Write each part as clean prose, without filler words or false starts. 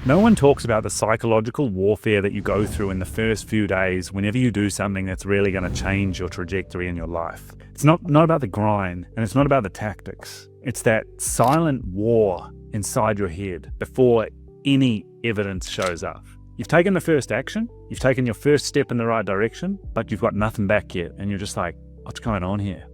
No one talks about the psychological warfare that you go through in the first few days whenever you do something that's really going to change your trajectory in your life. It's not about the grind, and it's not about the tactics. It's that silent war inside your head before any evidence shows up. You've taken the first action, you've taken your first step in the right direction, but you've got nothing back yet, and you're just like, what's going on here?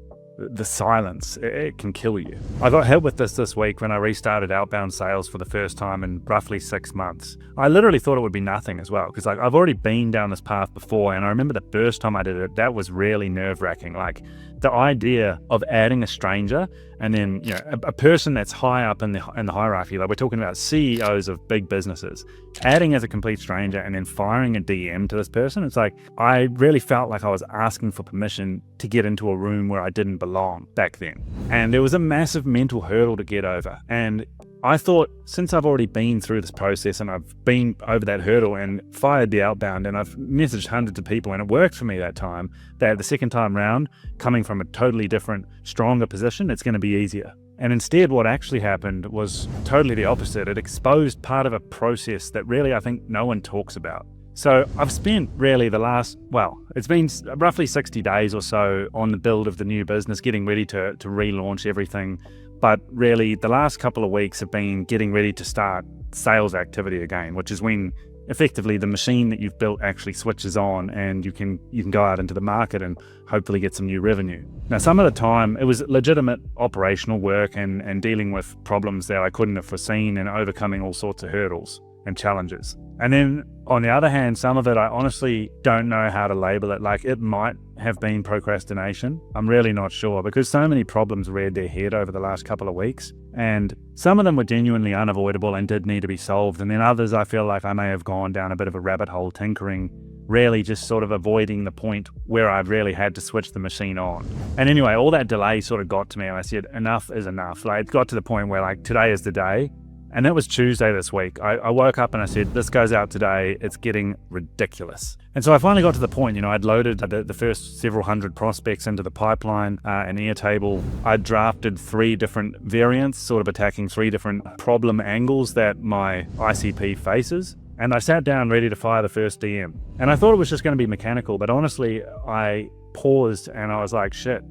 The silence, it can kill you. I got hit with this week when I restarted outbound sales for the first time in roughly 6 months. I literally thought it would be nothing as well, because I've already been down this path before, and I remember the first time I did it, that was really nerve-wracking. Like the idea of adding a stranger and then a person that's high up in the hierarchy, like we're talking about CEOs of big businesses, adding as a complete stranger and then firing a DM to this person. It's like I really felt like I was asking for permission to get into a room where I didn't belong back then. And there was a massive mental hurdle to get over. And I thought, since I've already been through this process and I've been over that hurdle and fired the outbound and I've messaged hundreds of people and it worked for me that time, that the second time round, coming from a totally different, stronger position, it's going to be easier. And instead, what actually happened was totally the opposite. It exposed part of a process that really I think no one talks about. So I've spent really it's been roughly 60 days or so on the build of the new business, getting ready to relaunch everything. But really, the last couple of weeks have been getting ready to start sales activity again, which is when effectively the machine that you've built actually switches on and you can go out into the market and hopefully get some new revenue. Now, some of the time it was legitimate operational work and dealing with problems that I couldn't have foreseen and overcoming all sorts of hurdles and challenges. And then on the other hand, some of it I honestly don't know how to label it. Like it might have been procrastination. I'm really not sure, because so many problems reared their head over the last couple of weeks, and some of them were genuinely unavoidable and did need to be solved. And then others I feel like I may have gone down a bit of a rabbit hole tinkering, really just sort of avoiding the point where I've really had to switch the machine on. And anyway, all that delay sort of got to me and I said, enough is enough. Like it got to the point where like today is the day. And that was Tuesday this week. I woke up and I said, this goes out today. It's getting ridiculous. And so I finally got to the point, I'd loaded the first several hundred prospects into the pipeline, an Airtable. I drafted 3 different variants, sort of attacking 3 different problem angles that my ICP faces. And I sat down ready to fire the first DM. And I thought it was just going to be mechanical, but honestly, I paused and I was like, shit,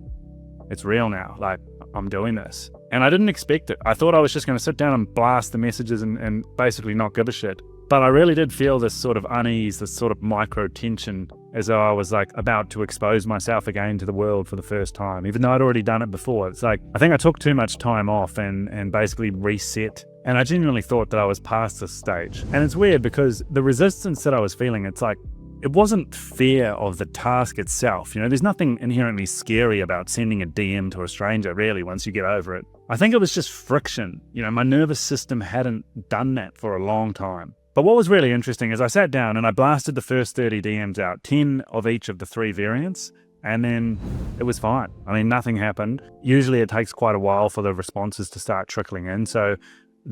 it's real now. Like, I'm doing this. And I didn't expect it. I thought I was just going to sit down and blast the messages and basically not give a shit. But I really did feel this sort of unease, this sort of micro tension, as though I was like about to expose myself again to the world for the first time, even though I'd already done it before. It's like, I think I took too much time off and basically reset. And I genuinely thought that I was past this stage. And it's weird because the resistance that I was feeling, it's like, it wasn't fear of the task itself. There's nothing inherently scary about sending a DM to a stranger, really, once you get over it. I think it was just friction. My nervous system hadn't done that for a long time. But what was really interesting is I sat down and I blasted the first 30 DMs out, 10 of each of the 3 variants, and then it was fine. I mean, nothing happened. Usually it takes quite a while for the responses to start trickling in. So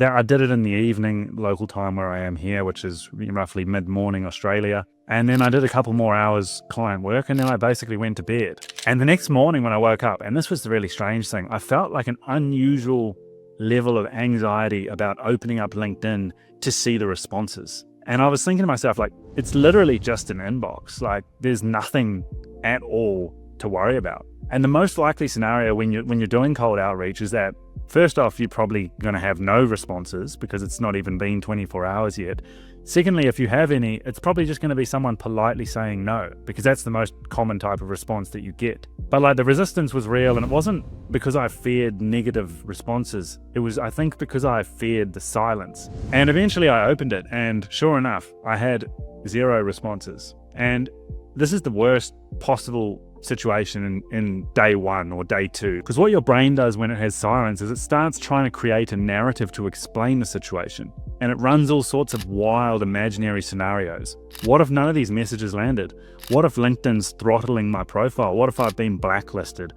I did it in the evening, local time where I am here, which is roughly mid-morning Australia. And then I did a couple more hours client work, and then I basically went to bed. And the next morning when I woke up, and this was the really strange thing, I felt like an unusual level of anxiety about opening up LinkedIn to see the responses. And I was thinking to myself, like, it's literally just an inbox. Like, there's nothing at all to worry about. And the most likely scenario when you're doing cold outreach is that, first off, you're probably going to have no responses because it's not even been 24 hours yet. Secondly, if you have any, it's probably just going to be someone politely saying no, because that's the most common type of response that you get. But like the resistance was real, and it wasn't because I feared negative responses. It was, I think, because I feared the silence. And eventually I opened it, and sure enough, I had 0 responses. And this is the worst possible situation in day 1 or day 2, because what your brain does when it has silence is it starts trying to create a narrative to explain the situation, and it runs all sorts of wild imaginary scenarios. What if none of these messages landed? What if LinkedIn's throttling my profile? What if I've been blacklisted?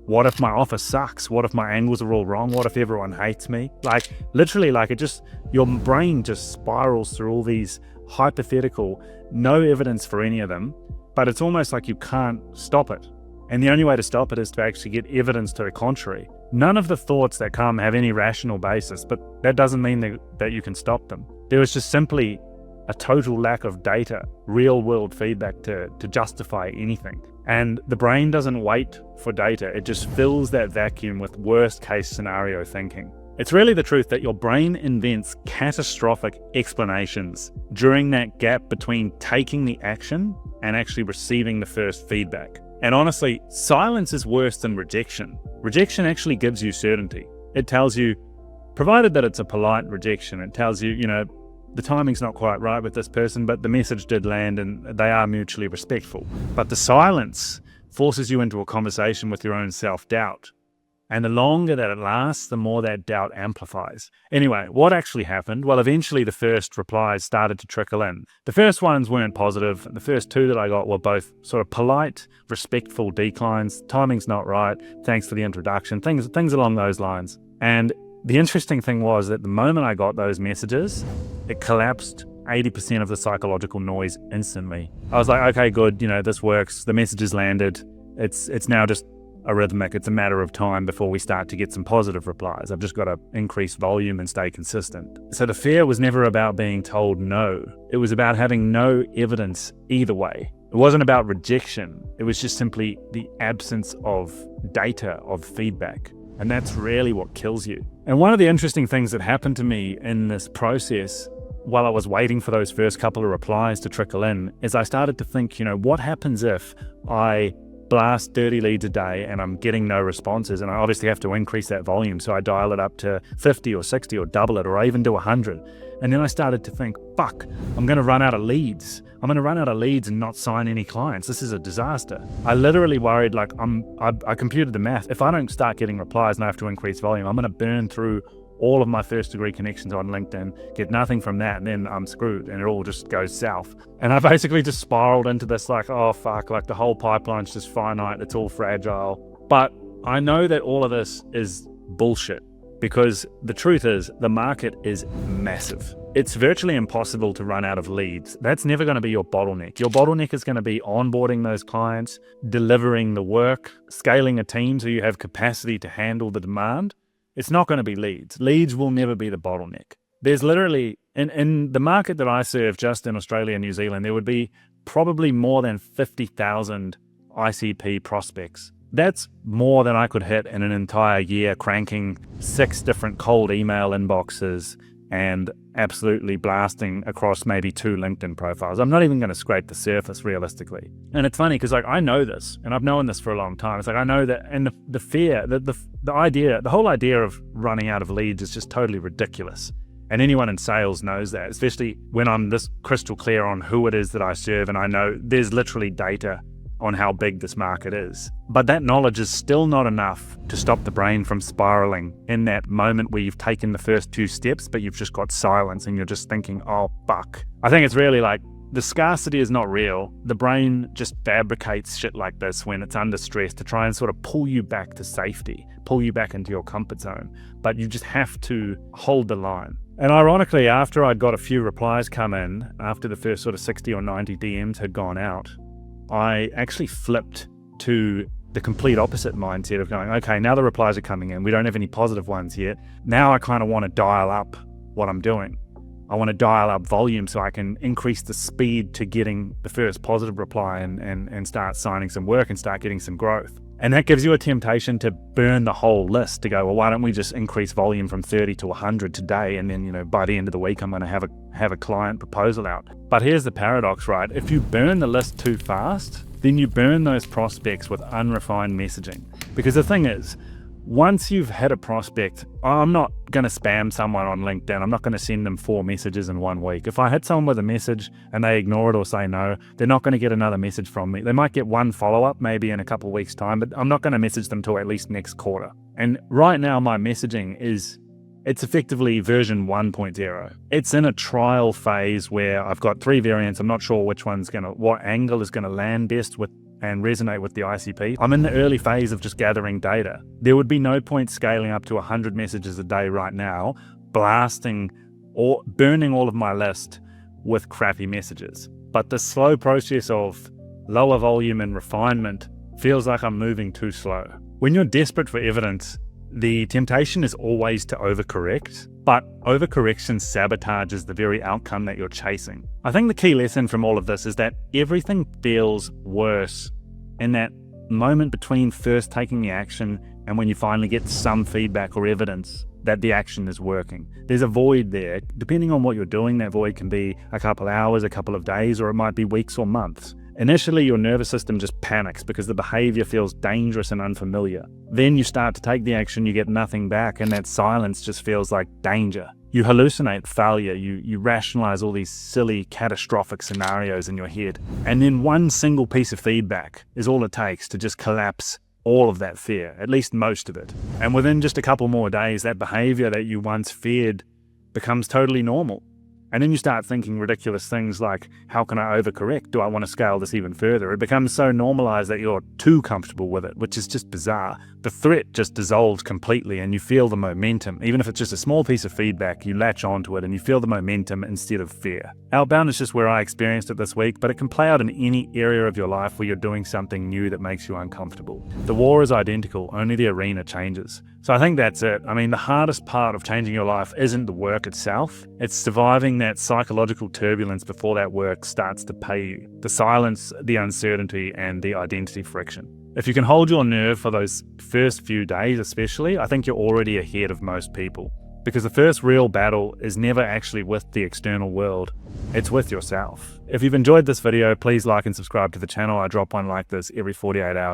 What if my offer sucks? What if my angles are all wrong? What if everyone hates me? Like literally, like your brain just spirals through all these hypothetical, no evidence for any of them, but it's almost like you can't stop it. And the only way to stop it is to actually get evidence to the contrary. None of the thoughts that come have any rational basis, but that doesn't mean that you can stop them. There was just simply a total lack of data, real-world feedback to justify anything. And the brain doesn't wait for data, it just fills that vacuum with worst-case scenario thinking. It's really the truth that your brain invents catastrophic explanations during that gap between taking the action and actually receiving the first feedback. And honestly, silence is worse than rejection. Rejection actually gives you certainty. It tells you, provided that it's a polite rejection, it tells you, the timing's not quite right with this person, but the message did land and they are mutually respectful. But the silence forces you into a conversation with your own self-doubt. And the longer that it lasts, the more that doubt amplifies. Anyway, what actually happened? Well, eventually the first replies started to trickle in. The first ones weren't positive. The first two that I got were both sort of polite, respectful declines. Timing's not right. Thanks for the introduction. Things along those lines. And the interesting thing was that the moment I got those messages, it collapsed 80% of the psychological noise instantly. I was like, okay, good. This works. The messages landed. It's now just arrhythmic. It's a matter of time before we start to get some positive replies. I've just got to increase volume and stay consistent. So the fear was never about being told no. It was about having no evidence either way. It wasn't about rejection. It was just simply the absence of data, of feedback. And that's really what kills you. And one of the interesting things that happened to me in this process while I was waiting for those first couple of replies to trickle in is I started to think, what happens if I blast 30 leads a day and I'm getting no responses, and I obviously have to increase that volume, so I dial it up to 50 or 60 or double it, or I even do 100. And then I started to think, fuck, I'm going to run out of leads. I'm going to run out of leads and not sign any clients. This is a disaster. I literally worried, I computed the math. If I don't start getting replies and I have to increase volume, I'm going to burn through all of my first degree connections on LinkedIn, get nothing from that, and then I'm screwed and it all just goes south. And I basically just spiraled into this oh fuck, the whole pipeline's just finite, it's all fragile. But I know that all of this is bullshit, because the truth is the market is massive. It's virtually impossible to run out of leads. That's never going to be your bottleneck. Your bottleneck is going to be onboarding those clients, delivering the work, scaling a team so you have capacity to handle the demand. It's not going to be leads. Leads will never be the bottleneck. There's literally, in the market that I serve just in Australia and New Zealand, there would be probably more than 50,000 ICP prospects. That's more than I could hit in an entire year, cranking 6 different cold email inboxes and absolutely blasting across maybe 2 LinkedIn profiles. I'm not even going to scrape the surface realistically. And it's funny because I know this, and I've known this for a long time. It's I know that, and the fear, the whole idea of running out of leads is just totally ridiculous. And anyone in sales knows that, especially when I'm this crystal clear on who it is that I serve, and I know there's literally data on how big this market is. But that knowledge is still not enough to stop the brain from spiraling in that moment where you've taken the first 2 steps, but you've just got silence and you're just thinking, oh, fuck. I think it's really the scarcity is not real. The brain just fabricates shit like this when it's under stress to try and sort of pull you back to safety, pull you back into your comfort zone. But you just have to hold the line. And ironically, after I'd got a few replies come in, after the first sort of 60 or 90 DMs had gone out, I actually flipped to the complete opposite mindset of going, okay, now the replies are coming in. We don't have any positive ones yet. Now I kind of want to dial up what I'm doing. I want to dial up volume so I can increase the speed to getting the first positive reply and start signing some work and start getting some growth. And that gives you a temptation to burn the whole list, to go, well, why don't we just increase volume from 30 to 100 today? And then, by the end of the week, I'm going to have a client proposal out. But here's the paradox, right? If you burn the list too fast, then you burn those prospects with unrefined messaging. Because the thing is, once you've had a prospect, I'm not going to spam someone on LinkedIn. I'm not going to send them 4 messages in 1 week. If I hit someone with a message and they ignore it or say no, they're not going to get another message from me. They might get one follow-up maybe in a couple of weeks' time, but I'm not going to message them till at least next quarter. And right now my messaging it's effectively version 1.0. It's in a trial phase where I've got 3 variants. I'm not sure what angle is going to land best with and resonate with the ICP. I'm in the early phase of just gathering data. There would be no point scaling up to 100 messages a day right now, blasting or burning all of my list with crappy messages. But the slow process of lower volume and refinement feels like I'm moving too slow. When you're desperate for evidence, The temptation is always to overcorrect, but overcorrection sabotages the very outcome that you're chasing. I think the key lesson from all of this is that everything feels worse in that moment between first taking the action and when you finally get some feedback or evidence that the action is working. There's a void there. Depending on what you're doing, that void can be a couple hours, a couple of days, or it might be weeks or months. Initially, your nervous system just panics because the behavior feels dangerous and unfamiliar. Then you start to take the action, you get nothing back, and that silence just feels like danger. You hallucinate failure, you rationalize all these silly, catastrophic scenarios in your head. And then one single piece of feedback is all it takes to just collapse all of that fear, at least most of it. And within just a couple more days, that behavior that you once feared becomes totally normal. And then you start thinking ridiculous things like, how can I overcorrect? Do I want to scale this even further? It becomes so normalized that you're too comfortable with it, which is just bizarre. The threat just dissolves completely and you feel the momentum. Even if it's just a small piece of feedback, you latch onto it and you feel the momentum instead of fear. Outbound is just where I experienced it this week, but it can play out in any area of your life where you're doing something new that makes you uncomfortable. The war is identical, only the arena changes. So I think that's it. I mean, the hardest part of changing your life isn't the work itself. It's surviving that psychological turbulence before that work starts to pay you. The silence, the uncertainty, and the identity friction. If you can hold your nerve for those first few days especially, I think you're already ahead of most people. Because the first real battle is never actually with the external world, it's with yourself. If you've enjoyed this video, please like and subscribe to the channel. I drop one like this every 48 hours.